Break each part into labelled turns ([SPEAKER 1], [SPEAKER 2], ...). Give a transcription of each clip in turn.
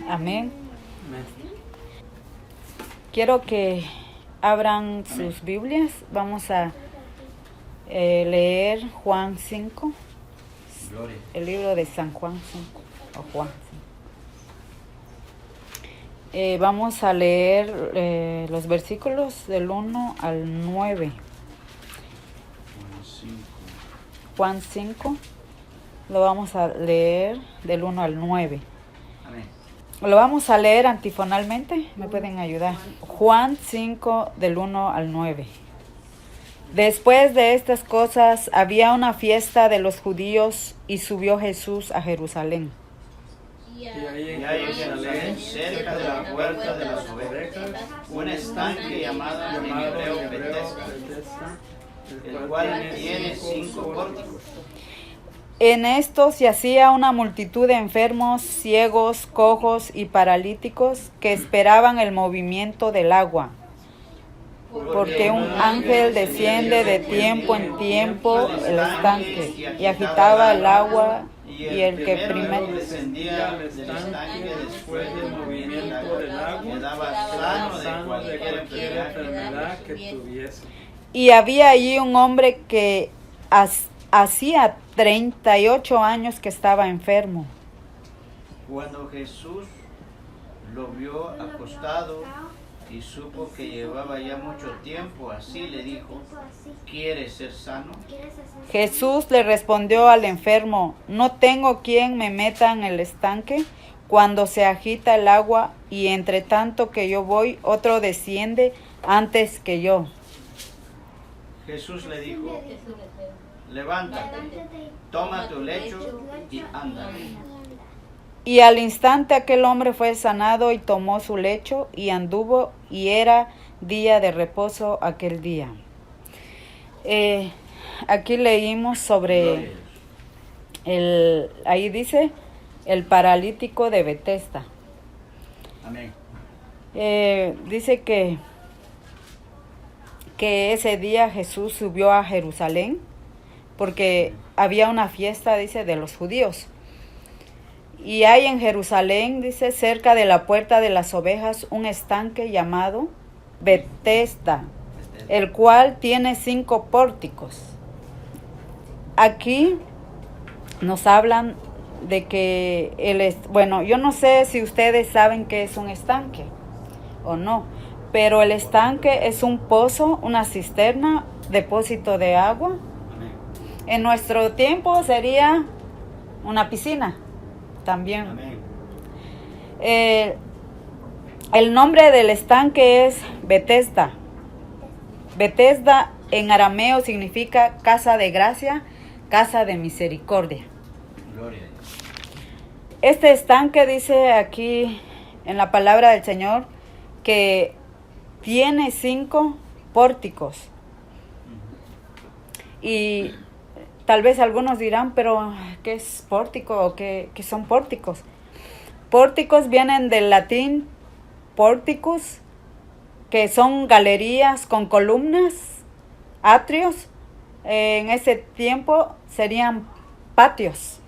[SPEAKER 1] Amén. Quiero que abran sus Biblias. Vamos a leer Juan 5, el libro de San Juan 5, o Juan 5. Vamos a leer los versículos del 1 al 9. Juan 5, lo vamos a leer del 1 al 9. Lo vamos a leer antifonalmente, ¿me pueden ayudar? Juan 5, del 1 al 9. Después de estas cosas, había una fiesta de los judíos y subió Jesús a Jerusalén.
[SPEAKER 2] Y ahí en Jerusalén, cerca de la puerta de las ovejas, un estanque llamado en hebreo Betesda, el cual tiene 5 pórticos.
[SPEAKER 1] En estos yacía una multitud de enfermos, ciegos, cojos y paralíticos que esperaban el movimiento del agua. Porque un ángel desciende de tiempo en tiempo el estanque y agitaba el agua, y el que primero
[SPEAKER 2] descendía del estanque después del movimiento del agua quedaba sano de cualquier enfermedad que tuviese.
[SPEAKER 1] Y había allí un hombre que hacía 38 años que estaba enfermo.
[SPEAKER 2] Cuando Jesús lo vio acostado y supo que llevaba ya mucho tiempo así, le dijo: ¿quieres ser sano?
[SPEAKER 1] Jesús le respondió al enfermo: no tengo quien me meta en el estanque cuando se agita el agua, y entre tanto que yo voy, otro desciende antes que yo.
[SPEAKER 2] Jesús le dijo: levántate, toma tu lecho y anda.
[SPEAKER 1] Y al instante aquel hombre fue sanado y tomó su lecho y anduvo, y era día de reposo aquel día. Aquí leímos sobre ahí dice, el paralítico de Betesda.
[SPEAKER 2] Amén.
[SPEAKER 1] Dice que ese día Jesús subió a Jerusalén porque había una fiesta, dice, de los judíos. Y hay en Jerusalén, dice, cerca de la puerta de las ovejas, un estanque llamado Betesda, el cual tiene 5 pórticos. Aquí nos hablan de que bueno, yo no sé si ustedes saben qué es un estanque o no, pero el estanque es un pozo, una cisterna, depósito de agua. En nuestro tiempo sería una piscina también. El nombre del estanque es Betesda. Betesda en arameo significa casa de gracia, casa de misericordia.
[SPEAKER 2] Gloria a Dios.
[SPEAKER 1] Este estanque dice aquí en la palabra del Señor que tiene 5 pórticos. Y tal vez algunos dirán, pero ¿qué es pórtico o qué son pórticos? Pórticos vienen del latín porticus, que son galerías con columnas, atrios. En ese tiempo serían patios.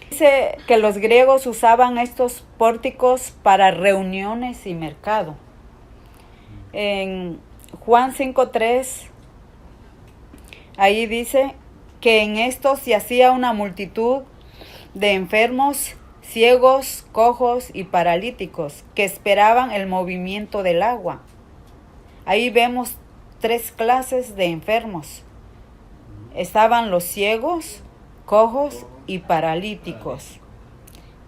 [SPEAKER 1] Dice que los griegos usaban estos pórticos para reuniones y mercado. En Juan 5:3, ahí dice que en estos se hacía una multitud de enfermos, ciegos, cojos y paralíticos que esperaban el movimiento del agua. Ahí vemos 3 clases de enfermos. Estaban los ciegos, cojos y paralíticos.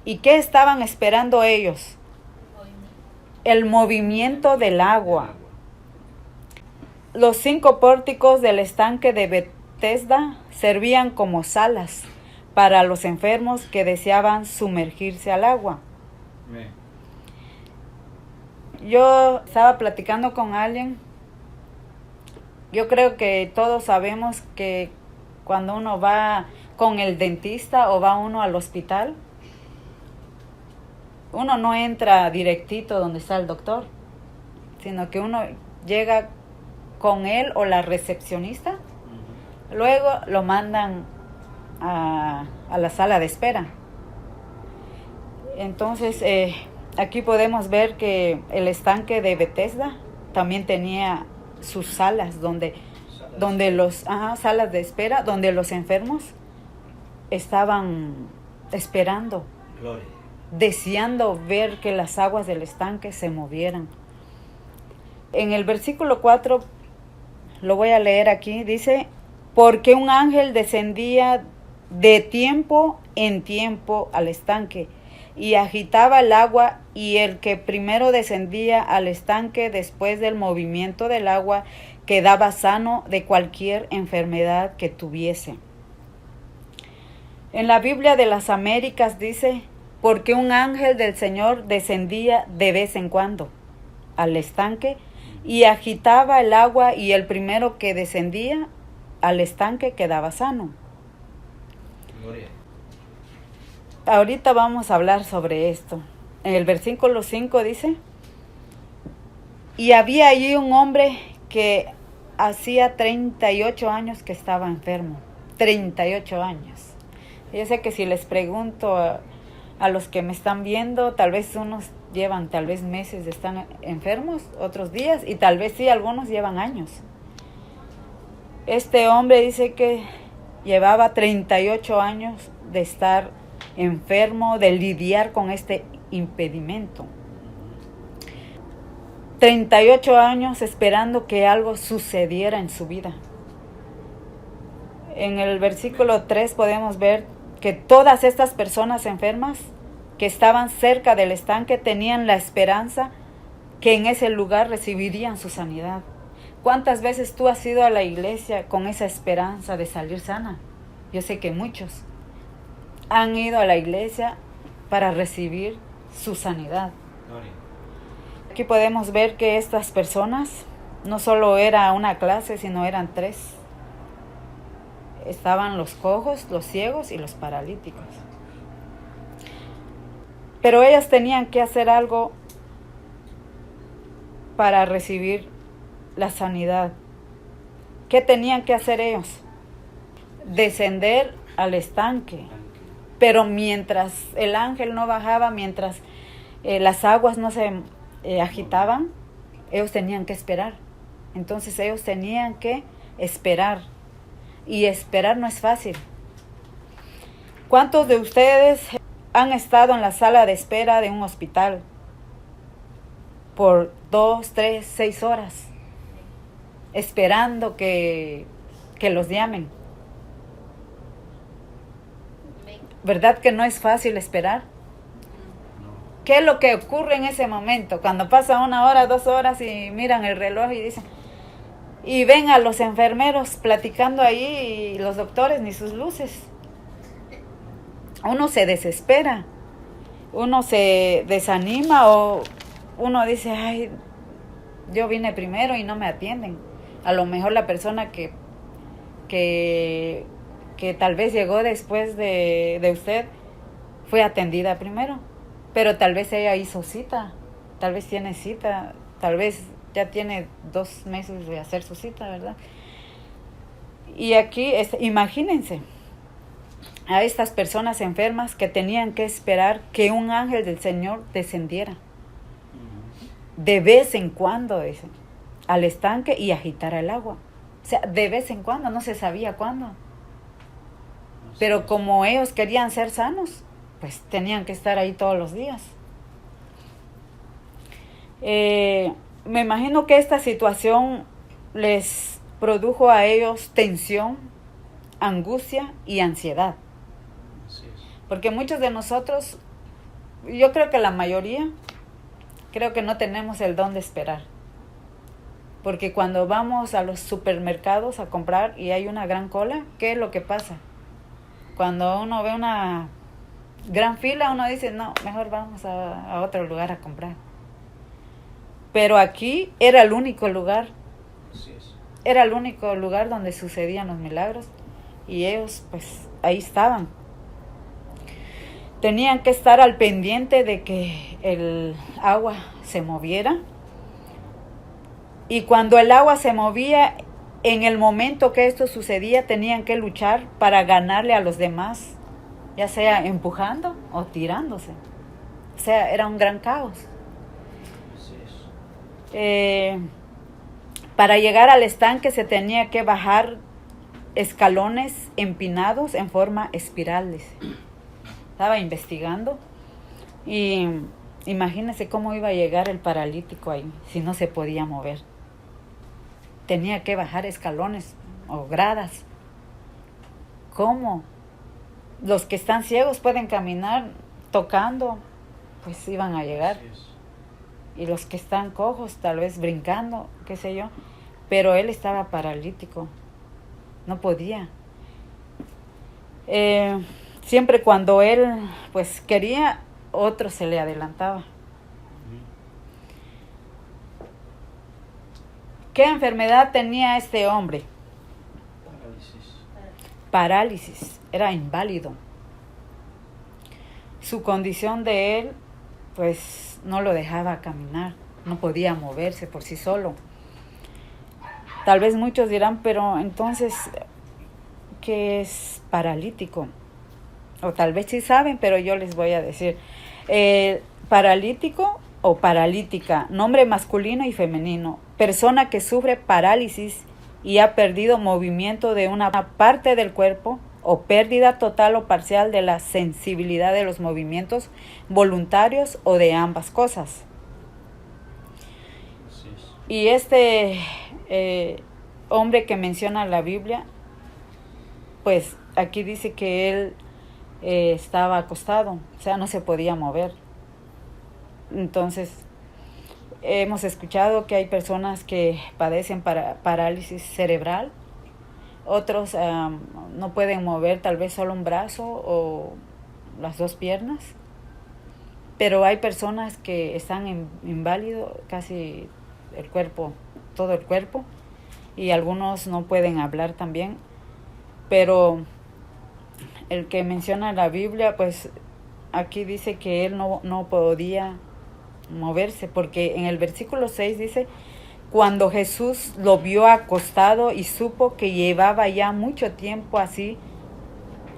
[SPEAKER 1] ¿Y qué estaban esperando ellos? El movimiento del agua. Los 5 pórticos del estanque de Betesda servían como salas para los enfermos que deseaban sumergirse al agua. Yo estaba platicando con alguien. Yo creo que todos sabemos que cuando uno va con el dentista o va uno al hospital, uno no entra directito donde está el doctor, sino que uno llega con él o la recepcionista, luego lo mandan a la sala de espera. Entonces, aquí podemos ver que el estanque de Bethesda también tenía sus salas donde salas de espera, donde los enfermos estaban esperando,
[SPEAKER 2] Gloria.
[SPEAKER 1] deseando ver que las aguas del estanque se movieran. En el versículo 4, lo voy a leer aquí, dice, porque un ángel descendía de tiempo en tiempo al estanque y agitaba el agua, y el que primero descendía al estanque después del movimiento del agua quedaba sano de cualquier enfermedad que tuviese. En la Biblia de las Américas dice, porque un ángel del Señor descendía de vez en cuando al estanque y agitaba el agua, y el primero que descendía al estanque quedaba sano.
[SPEAKER 2] Gloria.
[SPEAKER 1] Ahorita vamos a hablar sobre esto. En el versículo 5 dice, y había allí un hombre que hacía 38 años que estaba enfermo. 38 años. Yo sé que si les pregunto a los que me están viendo, tal vez unos llevan tal vez meses de estar enfermos, otros días, y tal vez sí, algunos llevan años. Este hombre dice que llevaba 38 años de estar enfermo, de lidiar con este impedimento. 38 años esperando que algo sucediera en su vida. En el versículo 3 podemos ver que todas estas personas enfermas que estaban cerca del estanque tenían la esperanza que en ese lugar recibirían su sanidad. ¿Cuántas veces tú has ido a la iglesia con esa esperanza de salir sana? Yo sé que muchos han ido a la iglesia para recibir su sanidad. Aquí podemos ver que estas personas no solo era una clase, sino eran 3. Estaban los cojos, los ciegos y los paralíticos. Pero ellas tenían que hacer algo para recibir la sanidad. ¿Qué tenían que hacer ellos? Descender al estanque. Pero mientras el ángel no bajaba, mientras las aguas no se agitaban, ellos tenían que esperar. Entonces ellos tenían que esperar. Y esperar no es fácil. ¿Cuántos de ustedes han estado en la sala de espera de un hospital por 2, 3, 6 horas esperando que los llamen? ¿Verdad que no es fácil esperar? ¿Qué es lo que ocurre en ese momento? Cuando pasa 1 hora, 2 horas y miran el reloj y dicen, y ven a los enfermeros platicando ahí y los doctores ni sus luces. Uno se desespera, uno se desanima, o uno dice, ay, yo vine primero y no me atienden. A lo mejor la persona que tal vez llegó después de usted fue atendida primero, pero tal vez ella hizo cita, tal vez tiene cita, tal vez ya tiene 2 meses de hacer su cita, ¿verdad? Y aquí, imagínense a estas personas enfermas que tenían que esperar que un ángel del Señor descendiera de vez en cuando, dicen, al estanque y agitara el agua. O sea, de vez en cuando, no se sabía cuándo. Pero como ellos querían ser sanos, pues tenían que estar ahí todos los días. Me imagino que esta situación les produjo a ellos tensión, angustia y ansiedad. Porque muchos de nosotros, yo creo que la mayoría, creo que no tenemos el don de esperar. Porque cuando vamos a los supermercados a comprar y hay una gran cola, ¿qué es lo que pasa? Cuando uno ve una gran fila, uno dice, no, mejor vamos a otro lugar a comprar. Pero aquí era el único lugar. Era el único lugar donde sucedían los milagros. Y ellos, pues, ahí estaban. Tenían que estar al pendiente de que el agua se moviera. Y cuando el agua se movía, en el momento que esto sucedía, tenían que luchar para ganarle a los demás, ya sea empujando o tirándose. O sea, era un gran caos. Para llegar al estanque se tenía que bajar escalones empinados en forma espiral. Estaba investigando y imagínense cómo iba a llegar el paralítico ahí si no se podía mover. Tenía que bajar escalones o gradas. ¿Cómo? Los que están ciegos pueden caminar tocando, pues iban a llegar. Y los que están cojos, tal vez brincando, qué sé yo. Pero él estaba paralítico. No podía. Siempre cuando él pues quería, otro se le adelantaba. ¿Qué enfermedad tenía este hombre? Parálisis. Era inválido. Su condición de él pues no lo dejaba caminar. No podía moverse por sí solo. Tal vez muchos dirán, pero entonces, ¿qué es paralítico? O tal vez sí saben, pero yo les voy a decir. Paralítico o paralítica, nombre masculino y femenino. Persona que sufre parálisis y ha perdido movimiento de una parte del cuerpo o pérdida total o parcial de la sensibilidad de los movimientos voluntarios o de ambas cosas. Y este hombre que menciona la Biblia, pues aquí dice que él estaba acostado, o sea, no se podía mover. Entonces, hemos escuchado que hay personas que padecen parálisis cerebral, otros no pueden mover tal vez solo un brazo o las dos piernas, pero hay personas que están inválidos casi el cuerpo, todo el cuerpo, y algunos no pueden hablar también, pero el que menciona la Biblia, pues aquí dice que él no podía moverse, porque en el versículo 6 dice, cuando Jesús lo vio acostado y supo que llevaba ya mucho tiempo así,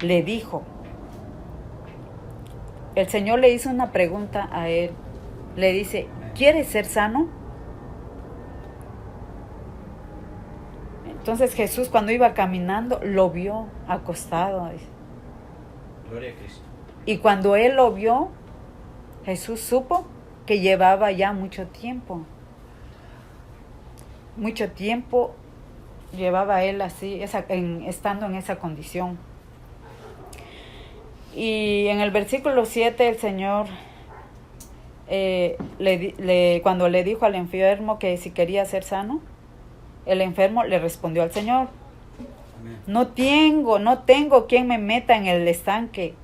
[SPEAKER 1] le dijo, el Señor le hizo una pregunta a él, le dice, ¿quieres ser sano? Entonces Jesús cuando iba caminando lo vio acostado.
[SPEAKER 2] Gloria a Cristo.
[SPEAKER 1] Y cuando él lo vio, Jesús supo que llevaba ya mucho tiempo. Mucho tiempo llevaba él así, estando en esa condición. Y en el versículo 7 el Señor, cuando le dijo al enfermo que si quería ser sano, el enfermo le respondió al Señor, no tengo quien me meta en el estanque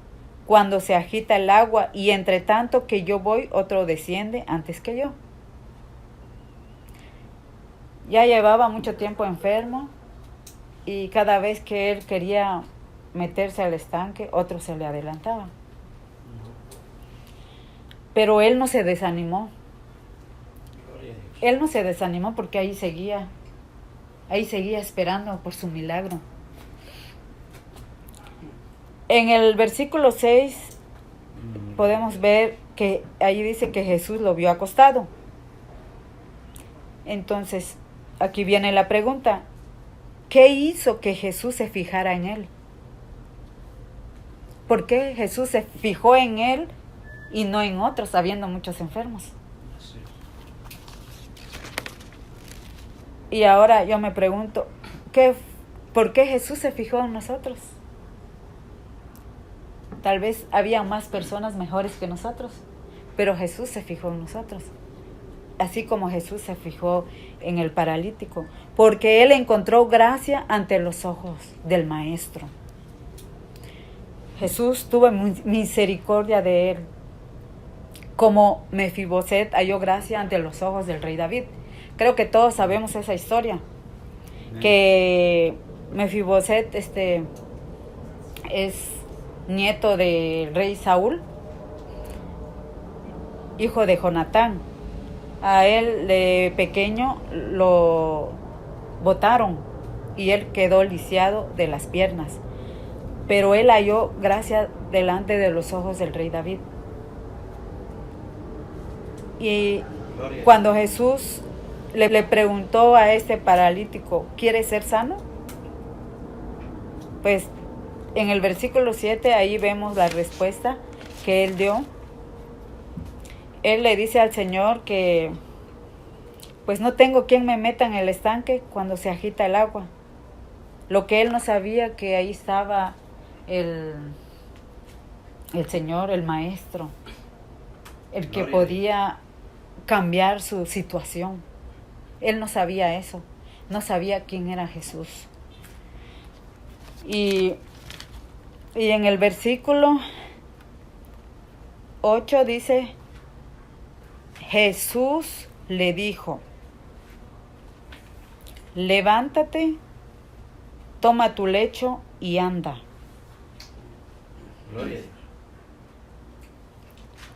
[SPEAKER 1] cuando se agita el agua, y entre tanto que yo voy, otro desciende antes que yo. Ya llevaba mucho tiempo enfermo, y cada vez que él quería meterse al estanque, otro se le adelantaba. Pero él no se desanimó. Él no se desanimó porque ahí seguía esperando por su milagro. En el versículo 6 podemos ver que ahí dice que Jesús lo vio acostado. Entonces, aquí viene la pregunta, ¿qué hizo que Jesús se fijara en él? ¿Por qué Jesús se fijó en él y no en otros, habiendo muchos enfermos? Y ahora yo me pregunto, ¿por qué Jesús se fijó en nosotros? Tal vez había más personas mejores que nosotros, pero Jesús se fijó en nosotros. Así como Jesús se fijó en el paralítico, porque él encontró gracia ante los ojos del Maestro. Jesús tuvo misericordia de él, como Mefiboset halló gracia ante los ojos del rey David. Creo que todos sabemos esa historia, que Mefiboset es nieto del rey Saúl, hijo de Jonatán. A él de pequeño lo botaron y él quedó lisiado de las piernas, pero él halló gracia delante de los ojos del rey David. Y cuando Jesús le preguntó a este paralítico, ¿quieres ser sano? Pues en el versículo 7 ahí vemos la respuesta que él dio. Él le dice al Señor que pues no tengo quien me meta en el estanque cuando se agita el agua. Lo que él no sabía, que ahí estaba el Señor, el Maestro, el que podía cambiar su situación. Él no sabía eso, no sabía quién era Jesús. Y en el versículo 8 dice, Jesús le dijo, levántate, toma tu lecho y anda.
[SPEAKER 2] Gloria.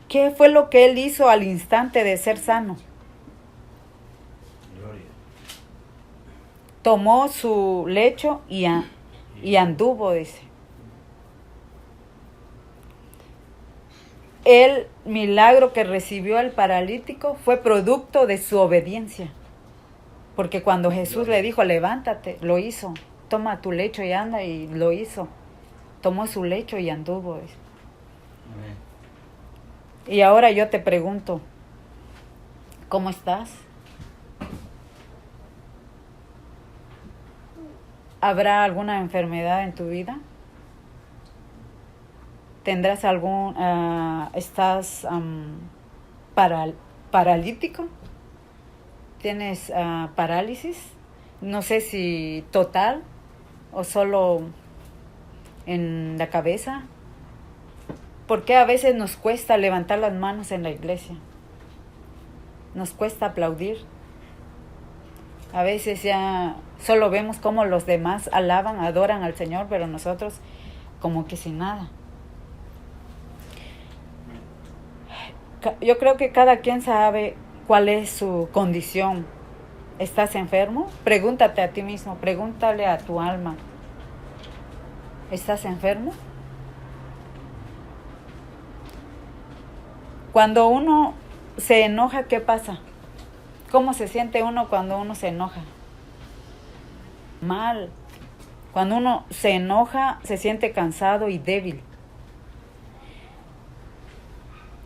[SPEAKER 1] ¿Qué fue lo que él hizo al instante de ser sano?
[SPEAKER 2] Gloria.
[SPEAKER 1] Tomó su lecho y anduvo, dice. El milagro que recibió el paralítico fue producto de su obediencia. Porque cuando Jesús le dijo, levántate, lo hizo. Toma tu lecho y anda, y lo hizo. Tomó su lecho y anduvo. Dice.
[SPEAKER 2] Amén.
[SPEAKER 1] Y ahora yo te pregunto, ¿cómo estás? ¿Habrá alguna enfermedad en tu vida? ¿Tendrás estás paralítico? ¿Tienes parálisis? No sé si total o solo en la cabeza. ¿Por qué a veces nos cuesta levantar las manos en la iglesia? Nos cuesta aplaudir. A veces ya solo vemos cómo los demás alaban, adoran al Señor, pero nosotros como que sin nada. Yo creo que cada quien sabe cuál es su condición. ¿Estás enfermo? Pregúntate a ti mismo, pregúntale a tu alma. ¿Estás enfermo? Cuando uno se enoja, ¿qué pasa? ¿Cómo se siente uno cuando uno se enoja? Mal. Cuando uno se enoja, se siente cansado y débil.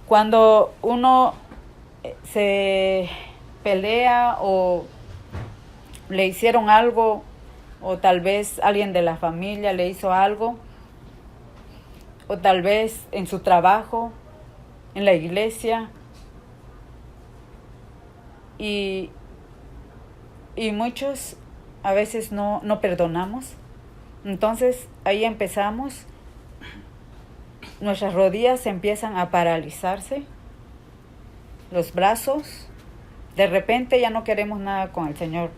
[SPEAKER 1] Cuando uno se pelea o le hicieron algo, o tal vez alguien de la familia le hizo algo, o tal vez en su trabajo, en la iglesia, y muchos a veces no perdonamos. Entonces ahí empezamos, nuestras rodillas empiezan a paralizarse, los brazos, de repente ya no queremos nada con el Señor.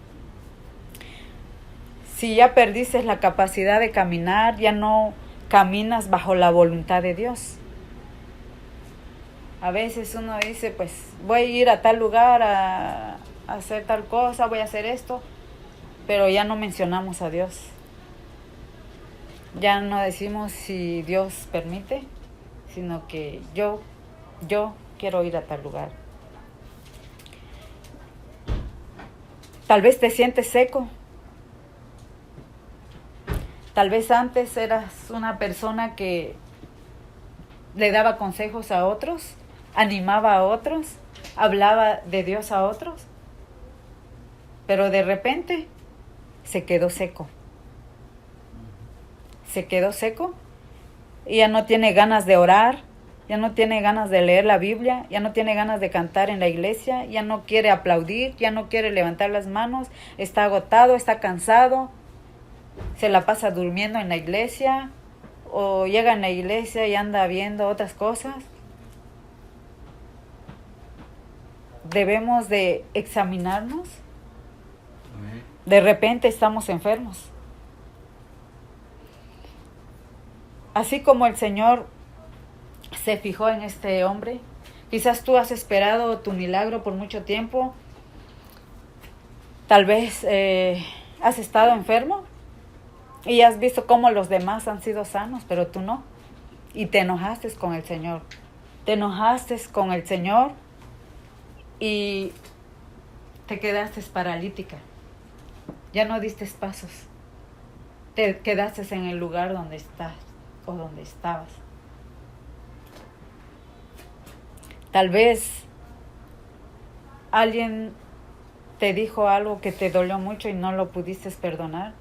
[SPEAKER 1] Si ya perdiste la capacidad de caminar, ya no caminas bajo la voluntad de Dios. A veces uno dice, pues voy a ir a tal lugar a hacer tal cosa, voy a hacer esto, pero ya no mencionamos a Dios. Ya no decimos si Dios permite, sino que yo quiero ir a tal lugar. Tal vez te sientes seco. Tal vez antes eras una persona que le daba consejos a otros, animaba a otros, hablaba de Dios a otros, pero de repente se quedó seco. Se quedó seco y ya no tiene ganas de orar, ya no tiene ganas de leer la Biblia, ya no tiene ganas de cantar en la iglesia, ya no quiere aplaudir, ya no quiere levantar las manos, está agotado, está cansado, se la pasa durmiendo en la iglesia o llega en la iglesia y anda viendo otras cosas. Debemos de examinarnos. De repente estamos enfermos. Así como el Señor se fijó en este hombre, quizás tú has esperado tu milagro por mucho tiempo. Tal vez has estado enfermo y has visto cómo los demás han sido sanos, pero tú no. Y te enojaste con el Señor. Te enojaste con el Señor y te quedaste paralítica. Ya no diste pasos. Te quedaste en el lugar donde estás o donde estabas. Tal vez alguien te dijo algo que te dolió mucho y no lo pudiste perdonar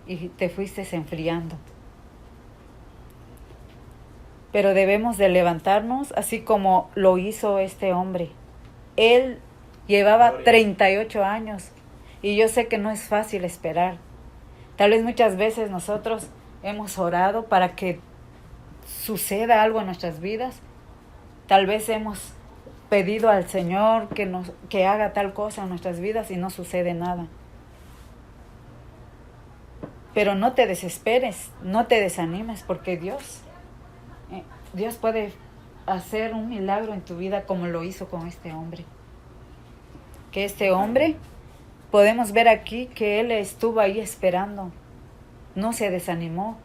[SPEAKER 1] y te fuiste enfriando. Pero debemos de levantarnos así como lo hizo este hombre. Él llevaba 38 años y yo sé que no es fácil esperar. Tal vez muchas veces nosotros hemos orado para que suceda algo en nuestras vidas. Tal vez hemos pedido al Señor que haga tal cosa en nuestras vidas y no sucede nada. Pero no te desesperes, no te desanimes, porque Dios puede hacer un milagro en tu vida como lo hizo con este hombre. Que este hombre, podemos ver aquí que él estuvo ahí esperando, no se desanimó.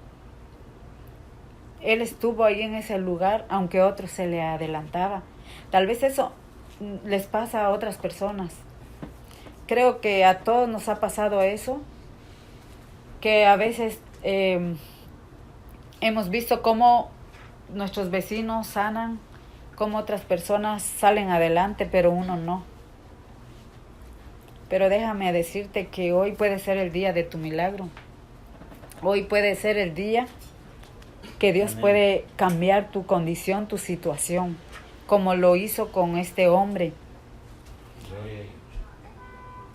[SPEAKER 1] Él estuvo ahí en ese lugar, aunque otro se le adelantaba. Tal vez eso les pasa a otras personas. Creo que a todos nos ha pasado eso, que a veces hemos visto cómo nuestros vecinos sanan, cómo otras personas salen adelante, pero uno no. Pero déjame decirte que hoy puede ser el día de tu milagro. Hoy puede ser el día que Dios puede cambiar tu condición, tu situación, como lo hizo con este hombre.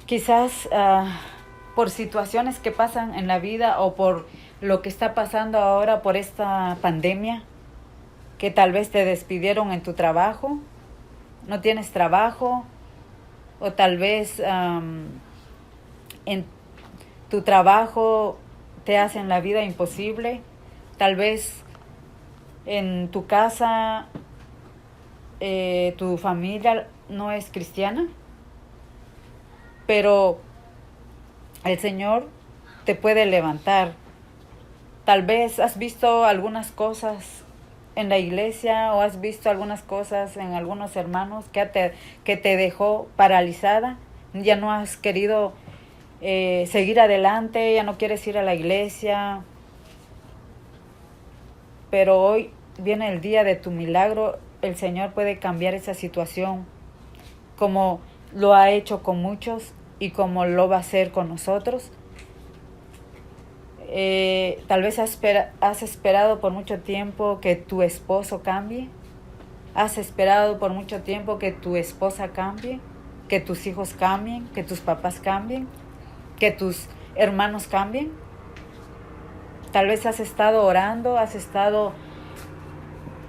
[SPEAKER 1] Quizás por situaciones que pasan en la vida o por lo que está pasando ahora por esta pandemia, que tal vez te despidieron en tu trabajo, no tienes trabajo, o tal vez en tu trabajo te hacen la vida imposible. Tal vez en tu casa tu familia no es cristiana, pero el Señor te puede levantar. Tal vez has visto algunas cosas en la iglesia o has visto algunas cosas en algunos hermanos que te dejó paralizada. Ya no has querido seguir adelante, ya no quieres ir a la iglesia. Pero hoy viene el día de tu milagro. El Señor puede cambiar esa situación, como lo ha hecho con muchos y como lo va a hacer con nosotros. Tal vez has esperado por mucho tiempo que tu esposo cambie. Has esperado por mucho tiempo que tu esposa cambie, que tus hijos cambien, que tus papás cambien, que tus hermanos cambien. Tal vez has estado orando, has estado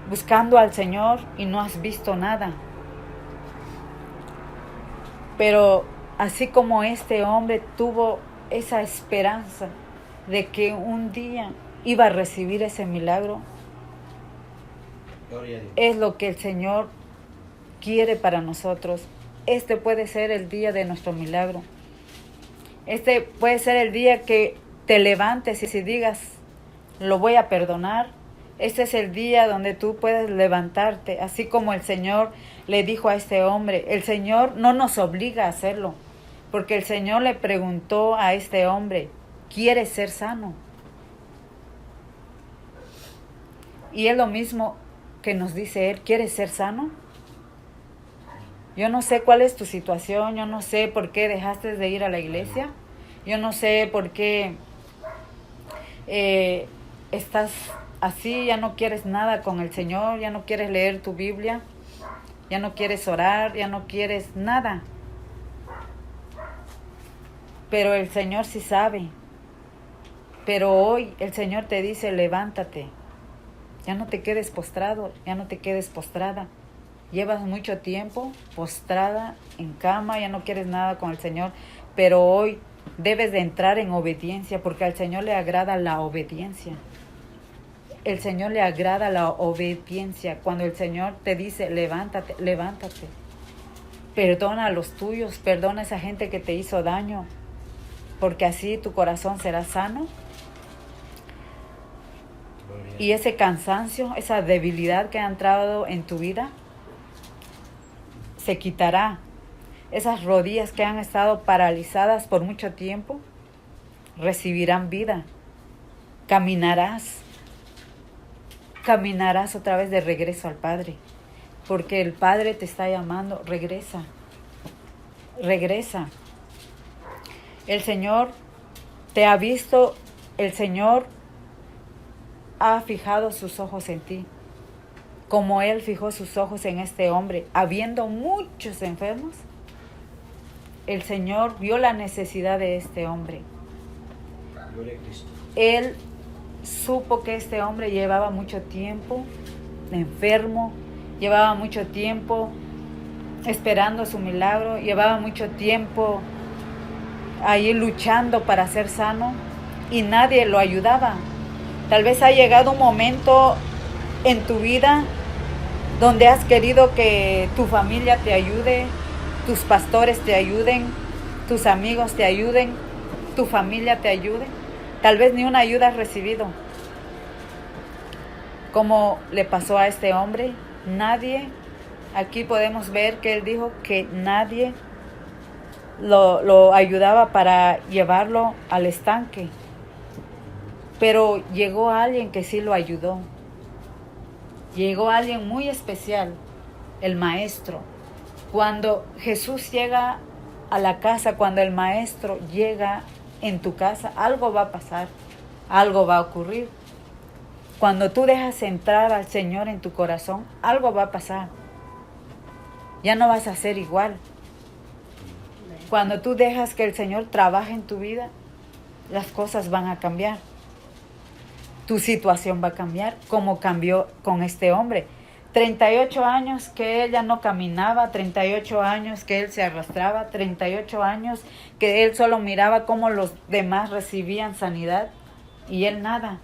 [SPEAKER 1] buscando al Señor y no has visto nada. Pero así como este hombre tuvo esa esperanza de que un día iba a recibir ese milagro, es lo que el Señor quiere para nosotros. Este puede ser el día de nuestro milagro. Este puede ser el día que te levantes y si digas, lo voy a perdonar. Este es el día donde tú puedes levantarte, así como el Señor le dijo a este hombre. El Señor no nos obliga a hacerlo, porque el Señor le preguntó a este hombre, ¿quieres ser sano? Y es lo mismo que nos dice Él, ¿quieres ser sano? Yo no sé cuál es tu situación, yo no sé por qué dejaste de ir a la iglesia, yo no sé por qué estás así, ya no quieres nada con el Señor, ya no quieres leer tu Biblia, ya no quieres orar, ya no quieres nada. Pero el Señor sí sabe. Pero hoy el Señor te dice, levántate. Ya no te quedes postrado, ya no te quedes postrada. Llevas mucho tiempo postrada en cama, ya no quieres nada con el Señor. Pero hoy debes de entrar en obediencia, porque al Señor le agrada la obediencia. El Señor le agrada la obediencia. Cuando el Señor te dice, levántate, levántate. Perdona a los tuyos, perdona a esa gente que te hizo daño, porque así tu corazón será sano. Y ese cansancio, esa debilidad que ha entrado en tu vida, se quitará. Esas rodillas que han estado paralizadas por mucho tiempo recibirán vida. Caminarás otra vez de regreso al Padre, porque el Padre te está llamando. Regresa. El Señor te ha visto, el Señor ha fijado sus ojos en ti, como Él fijó sus ojos en este hombre. Habiendo muchos enfermos, el Señor vio la necesidad de este hombre. Él supo que este hombre llevaba mucho tiempo enfermo, llevaba mucho tiempo esperando su milagro, llevaba mucho tiempo ahí luchando para ser sano y nadie lo ayudaba. Tal vez ha llegado un momento en tu vida donde has querido que tu familia te ayude, tus pastores te ayuden, tus amigos te ayuden, tu familia te ayude. Tal vez ni una ayuda has recibido. Como le pasó a este hombre, nadie, aquí podemos ver que él dijo que nadie lo ayudaba para llevarlo al estanque. Pero llegó alguien que sí lo ayudó. Llegó alguien muy especial, el maestro. Cuando Jesús llega a la casa, cuando el maestro llega en tu casa, algo va a pasar, algo va a ocurrir. Cuando tú dejas entrar al Señor en tu corazón, algo va a pasar. Ya no vas a ser igual. Cuando tú dejas que el Señor trabaje en tu vida, las cosas van a cambiar. Tu situación va a cambiar, como cambió con este hombre. 38 años que él ya no caminaba, 38 años que él se arrastraba, 38 años que él solo miraba cómo los demás recibían sanidad y él nada.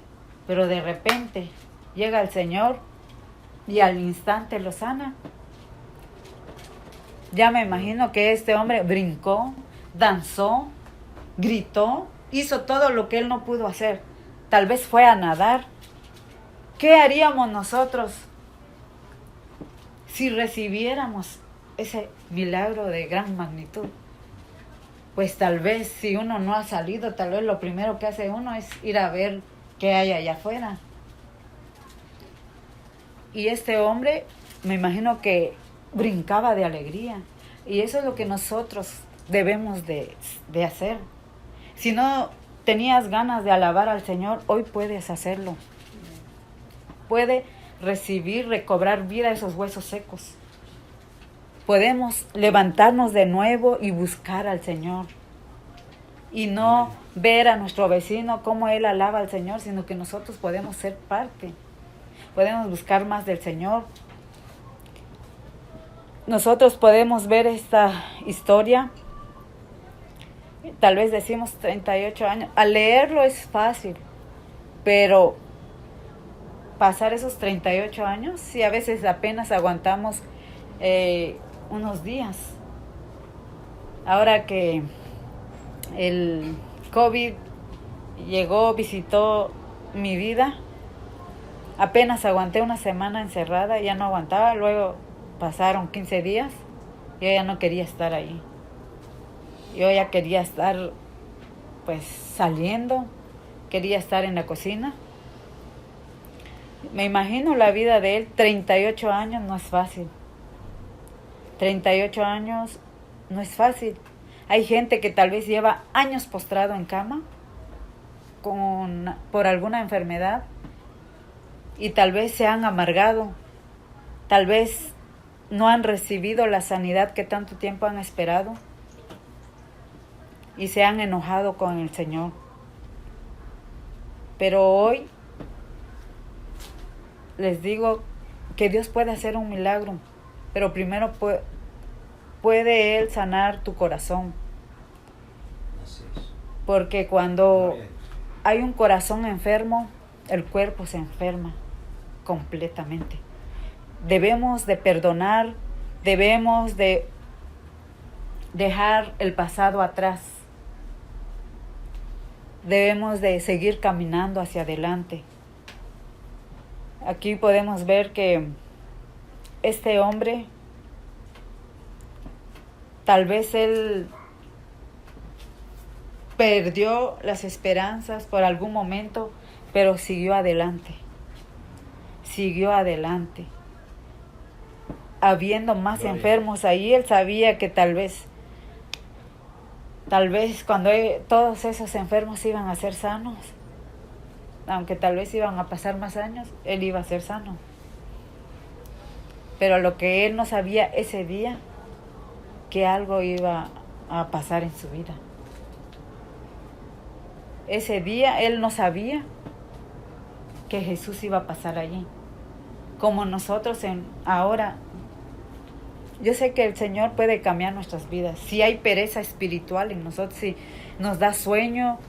[SPEAKER 1] Pero de repente llega el Señor y al instante lo sana. Ya me imagino que este hombre brincó, danzó, gritó, hizo todo lo que él no pudo hacer. Tal vez fue a nadar. ¿Qué haríamos nosotros si recibiéramos ese milagro de gran magnitud? Pues tal vez si uno no ha salido, tal vez lo primero que hace uno es ir a ver qué hay allá afuera. Y este hombre, me imagino que brincaba de alegría. Y eso es lo que nosotros debemos de hacer. Si no tenías ganas de alabar al Señor, hoy puedes hacerlo. Puede recibir, recobrar vida a esos huesos secos. Podemos levantarnos de nuevo y buscar al Señor. Y no ver a nuestro vecino cómo él alaba al Señor, sino que nosotros podemos ser parte. Podemos buscar más del Señor. Nosotros podemos ver esta historia. Tal vez decimos 38 años. Al leerlo es fácil, pero pasar esos 38 años, sí, a veces apenas aguantamos unos días. Ahora que el COVID llegó, visitó mi vida, apenas aguanté una semana encerrada, ya no aguantaba, luego pasaron 15 días, yo ya no quería estar ahí. Yo ya quería estar pues saliendo, quería estar en la cocina. Me imagino la vida de él, 38 años no es fácil. 38 años no es fácil. Hay gente que tal vez lleva años postrado en cama por alguna enfermedad y tal vez se han amargado, tal vez no han recibido la sanidad que tanto tiempo han esperado y se han enojado con el Señor. Pero hoy les digo que Dios puede hacer un milagro, pero primero puede Él sanar tu corazón. Porque cuando hay un corazón enfermo, el cuerpo se enferma completamente. Debemos de perdonar, debemos de dejar el pasado atrás. Debemos de seguir caminando hacia adelante. Aquí podemos ver que este hombre Tal vez él perdió las esperanzas por algún momento, pero siguió adelante. Siguió adelante. Habiendo más enfermos ahí, él sabía que tal vez cuando todos esos enfermos iban a ser sanos, aunque tal vez iban a pasar más años, él iba a ser sano. Pero lo que él no sabía ese día, que algo iba a pasar en su vida. Ese día él no sabía que Jesús iba a pasar allí. Como nosotros ahora, yo sé que el Señor puede cambiar nuestras vidas. Si hay pereza espiritual en nosotros, si nos da sueño,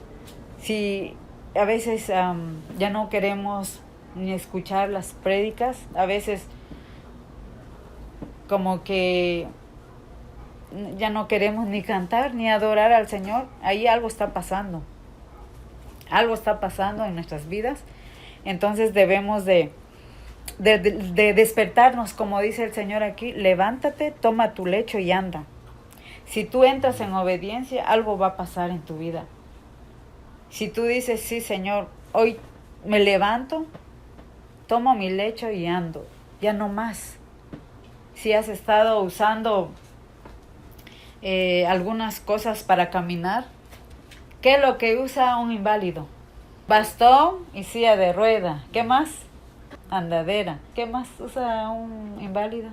[SPEAKER 1] si a veces ya no queremos ni escuchar las prédicas, a veces como que ya no queremos ni cantar ni adorar al Señor, ahí algo está pasando. Algo está pasando en nuestras vidas. Entonces debemos de despertarnos, como dice el Señor aquí: levántate, toma tu lecho y anda. Si tú entras en obediencia, algo va a pasar en tu vida. Si tú dices: sí, Señor, hoy me levanto, tomo mi lecho y ando, ya no más. Si has estado usando algunas cosas para caminar, ¿qué es lo que usa un inválido? Bastón y silla de rueda. ¿Qué más? Andadera. ¿Qué más usa un inválido?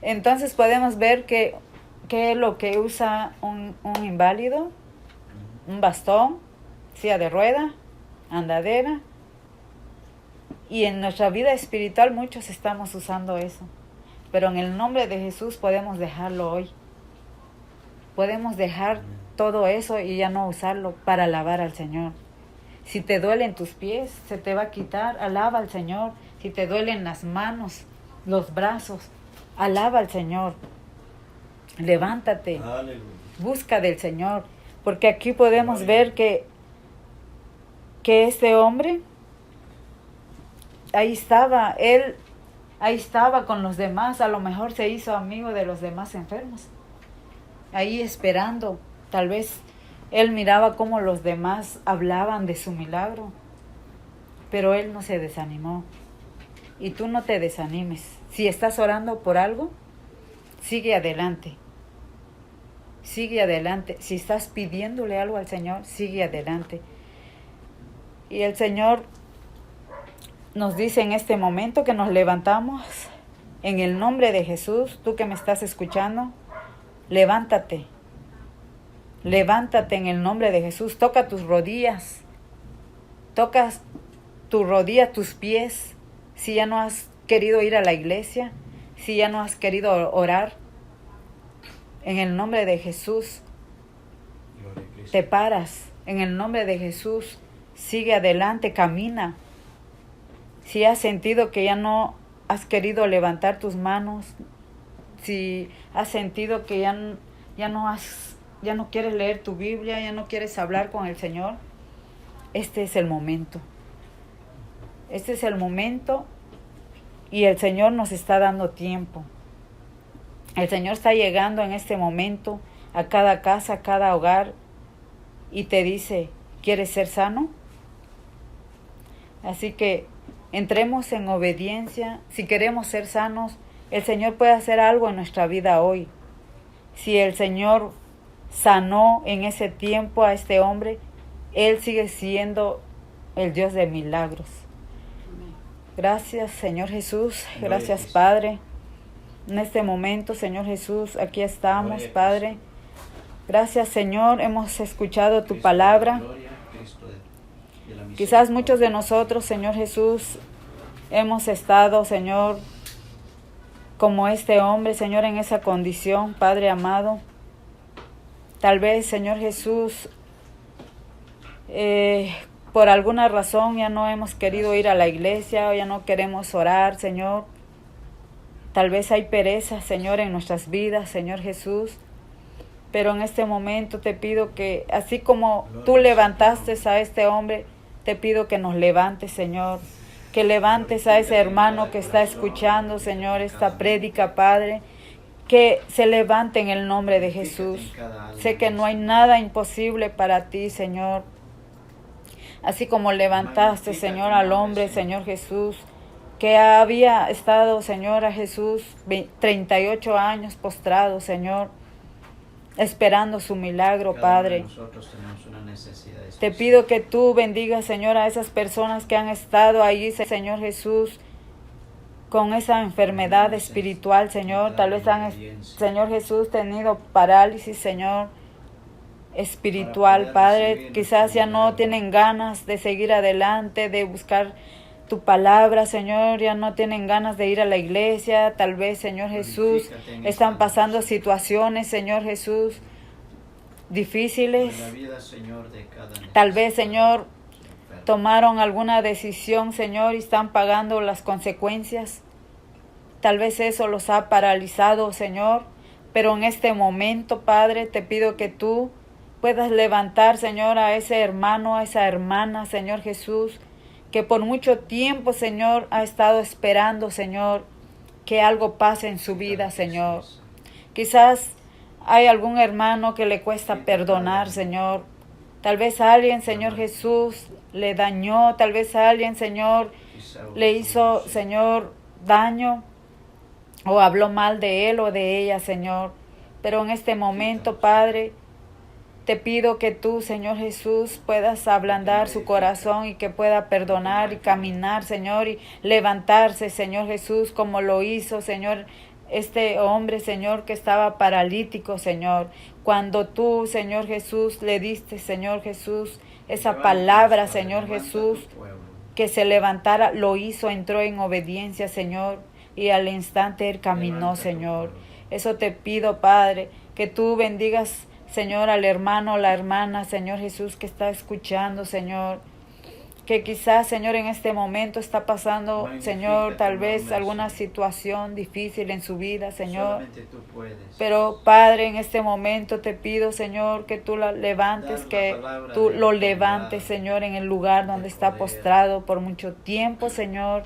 [SPEAKER 1] Entonces podemos ver qué es lo que usa un inválido: un bastón, silla de rueda, andadera. Y en nuestra vida espiritual muchos estamos usando eso. Pero en el nombre de Jesús podemos dejarlo hoy. Podemos dejar todo eso y ya no usarlo para alabar al Señor. Si te duelen tus pies, se te va a quitar, alaba al Señor. Si te duelen las manos, los brazos, alaba al Señor. Levántate, busca del Señor. Porque aquí podemos ver que este hombre, ahí estaba, él ahí estaba con los demás, a lo mejor se hizo amigo de los demás enfermos. Ahí esperando, tal vez él miraba cómo los demás hablaban de su milagro, pero él no se desanimó. Y tú no te desanimes. Si estás orando por algo, sigue adelante. Sigue adelante. Si estás pidiéndole algo al Señor, sigue adelante. Y el Señor nos dice en este momento que nos levantamos en el nombre de Jesús. Tú que me estás escuchando, levántate. Levántate en el nombre de Jesús. Toca tus rodillas. Tocas tu rodilla, tus pies. Si ya no has querido ir a la iglesia, si ya no has querido orar, en el nombre de Jesús te paras. En el nombre de Jesús sigue adelante, camina. Si has sentido que ya no has querido levantar tus manos, si has sentido que ya no quieres leer tu Biblia, ya no quieres hablar con el Señor, este es el momento. Este es el momento y el Señor nos está dando tiempo. El Señor está llegando en este momento a cada casa, a cada hogar y te dice: ¿quieres ser sano? Así que entremos en obediencia. Si queremos ser sanos, el Señor puede hacer algo en nuestra vida hoy. Si el Señor sanó en ese tiempo a este hombre, Él sigue siendo el Dios de milagros. Gracias, Señor Jesús. Gracias, Padre. En este momento, Señor Jesús, aquí estamos, Padre. Gracias, Señor. Hemos escuchado tu palabra. Quizás muchos de nosotros, Señor Jesús, hemos estado, Señor, como este hombre, Señor, en esa condición, Padre amado. Tal vez, Señor Jesús, por alguna razón ya no hemos querido ir a la iglesia, o ya no queremos orar, Señor. Tal vez hay pereza, Señor, en nuestras vidas, Señor Jesús. Pero en este momento te pido que, así como tú levantaste a este hombre, te pido que nos levantes, Señor. que levantes a ese hermano que está escuchando, Señor, esta prédica, Padre, que se levante en el nombre de Jesús. Sé que no hay nada imposible para ti, Señor. Así como levantaste, Señor, al hombre, Señor Jesús, que había estado, Señor, a Jesús 38 años postrado, Señor, esperando su milagro, Padre.
[SPEAKER 2] Nosotros tenemos una necesidad especial.
[SPEAKER 1] Te pido que tú bendigas, Señor, a esas personas que han estado allí, Señor Jesús, con esa enfermedad espiritual, Señor. Tal vez han, Señor Jesús, tenido parálisis, Señor, espiritual, Padre. Quizás ya no tienen ganas de seguir adelante, de buscar tu palabra, Señor. Ya no tienen ganas de ir a la iglesia. Tal vez, Señor Jesús, están pasando situaciones, Señor Jesús, difíciles. Tal vez, Señor, tomaron alguna decisión, Señor, y están pagando las consecuencias. Tal vez eso los ha paralizado, Señor. Pero en este momento, Padre, te pido que tú puedas levantar, Señor, a ese hermano, a esa hermana, Señor Jesús, que por mucho tiempo, Señor, ha estado esperando, Señor, que algo pase en su vida, Señor. Quizás hay algún hermano que le cuesta perdonar, Señor. Tal vez alguien, Señor Jesús, le dañó. Tal vez alguien, Señor, le hizo, Señor, daño o habló mal de él o de ella, Señor. Pero en este momento, Padre, te pido que tú, Señor Jesús, puedas ablandar su corazón y que pueda perdonar y caminar, Señor, y levantarse, Señor Jesús, como lo hizo, Señor, este hombre, Señor, que estaba paralítico, Señor. Cuando tú, Señor Jesús, le diste, Señor Jesús, esa palabra, Señor Jesús, que se levantara, lo hizo, entró en obediencia, Señor, y al instante él caminó, Señor. Eso te pido, Padre, que tú bendigas, Señor, al hermano, la hermana, Señor Jesús, que está escuchando, Señor, que quizás, Señor, en este momento está pasando, Señor, tal vez alguna situación difícil en su vida, Señor. Pero, Padre, en este momento te pido, Señor, que tú la levantes, que tú lo levantes, Señor, en el lugar donde está postrado por mucho tiempo, Señor.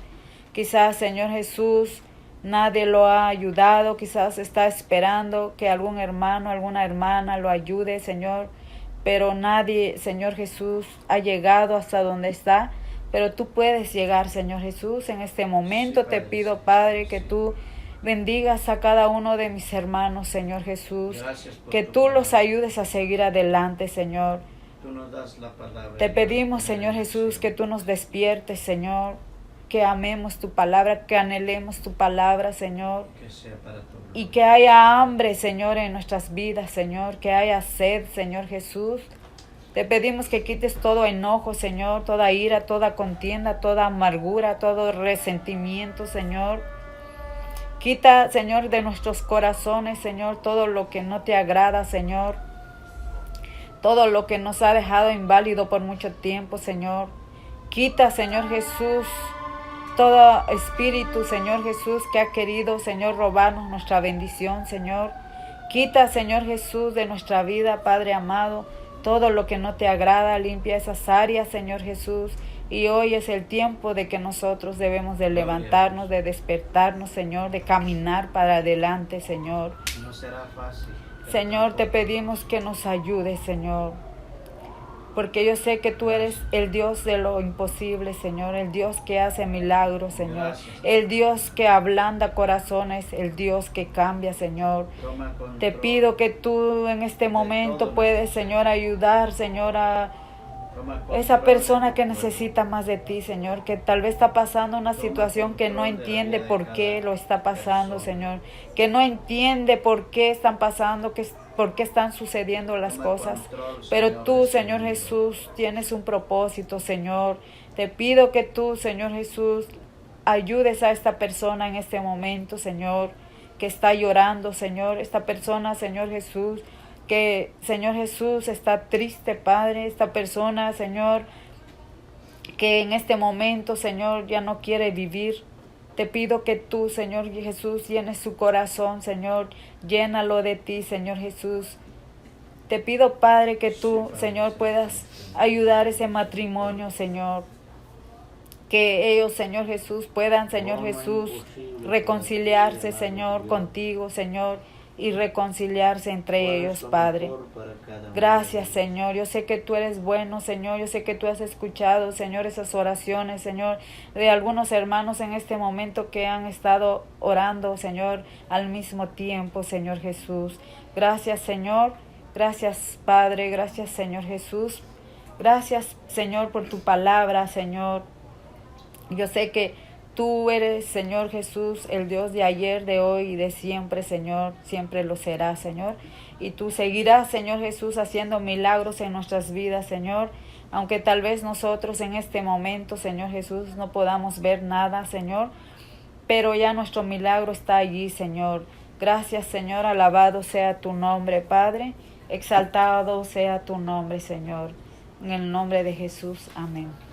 [SPEAKER 1] Quizás, Señor Jesús, nadie lo ha ayudado, quizás está esperando que algún hermano, alguna hermana lo ayude, Señor. Pero nadie, Señor Jesús, ha llegado hasta donde está. Pero tú puedes llegar, Señor Jesús. En este momento te pido, Padre, que tú bendigas a cada uno de mis hermanos, Señor Jesús. Que tú los ayudes a seguir adelante, Señor. Te pedimos, Señor Jesús, que tú nos despiertes, Señor. Que amemos tu palabra, que anhelemos tu palabra, Señor. Y que haya hambre, Señor, en nuestras vidas, Señor. Que haya sed, Señor Jesús. Te pedimos que quites todo enojo, Señor, toda ira, toda contienda, toda amargura, todo resentimiento, Señor. Quita, Señor, de nuestros corazones, Señor, todo lo que no te agrada, Señor. Todo lo que nos ha dejado inválido por mucho tiempo, Señor. Quita, Señor Jesús, todo espíritu, Señor Jesús, que ha querido, Señor, robarnos nuestra bendición, Señor. Quita, Señor Jesús, de nuestra vida, Padre amado, todo lo que no te agrada. Limpia esas áreas, Señor Jesús. Y hoy es el tiempo de que nosotros debemos de levantarnos, de despertarnos, Señor, de caminar para adelante, Señor.
[SPEAKER 2] No será fácil.
[SPEAKER 1] Señor, te pedimos que nos ayudes, Señor. Porque yo sé que tú eres el Dios de lo imposible, Señor. El Dios que hace milagros, Señor. El Dios que ablanda corazones. El Dios que cambia, Señor. Te pido que tú en este momento puedes, Señor, ayudar, Señor, a esa persona que necesita más de ti, Señor. Que tal vez está pasando una situación que no entiende por qué lo está pasando, Señor. Que no entiende por qué están pasando, por qué están sucediendo las cosas. Pero tú, Señor Jesús, tienes un propósito, Señor. Te pido que tú, Señor Jesús, ayudes a esta persona en este momento, Señor, que está llorando, Señor. Esta persona, Señor Jesús, que, Señor Jesús, está triste, Padre. Esta persona, Señor, que en este momento, Señor, ya no quiere vivir. Te pido que tú, Señor Jesús, llenes su corazón, Señor. Llénalo de ti, Señor Jesús. Te pido, Padre, que tú, Señor, puedas ayudar ese matrimonio, Señor. que ellos, Señor Jesús, puedan, Señor Jesús, reconciliarse, Señor, contigo, Señor, y reconciliarse entre ellos, Padre. Gracias, Señor. Yo sé que tú eres bueno, Señor. Yo sé que tú has escuchado, Señor, esas oraciones, Señor, de algunos hermanos en este momento que han estado orando, Señor, al mismo tiempo, Señor Jesús. Gracias, Señor. Gracias, Padre. Gracias, Señor Jesús. Gracias, Señor, por tu palabra, Señor. Yo sé que tú eres, Señor Jesús, el Dios de ayer, de hoy y de siempre, Señor. Siempre lo serás, Señor. Y tú seguirás, Señor Jesús, haciendo milagros en nuestras vidas, Señor. Aunque tal vez nosotros en este momento, Señor Jesús, no podamos ver nada, Señor. Pero ya nuestro milagro está allí, Señor. Gracias, Señor. Alabado sea tu nombre, Padre. Exaltado sea tu nombre, Señor. En el nombre de Jesús. Amén.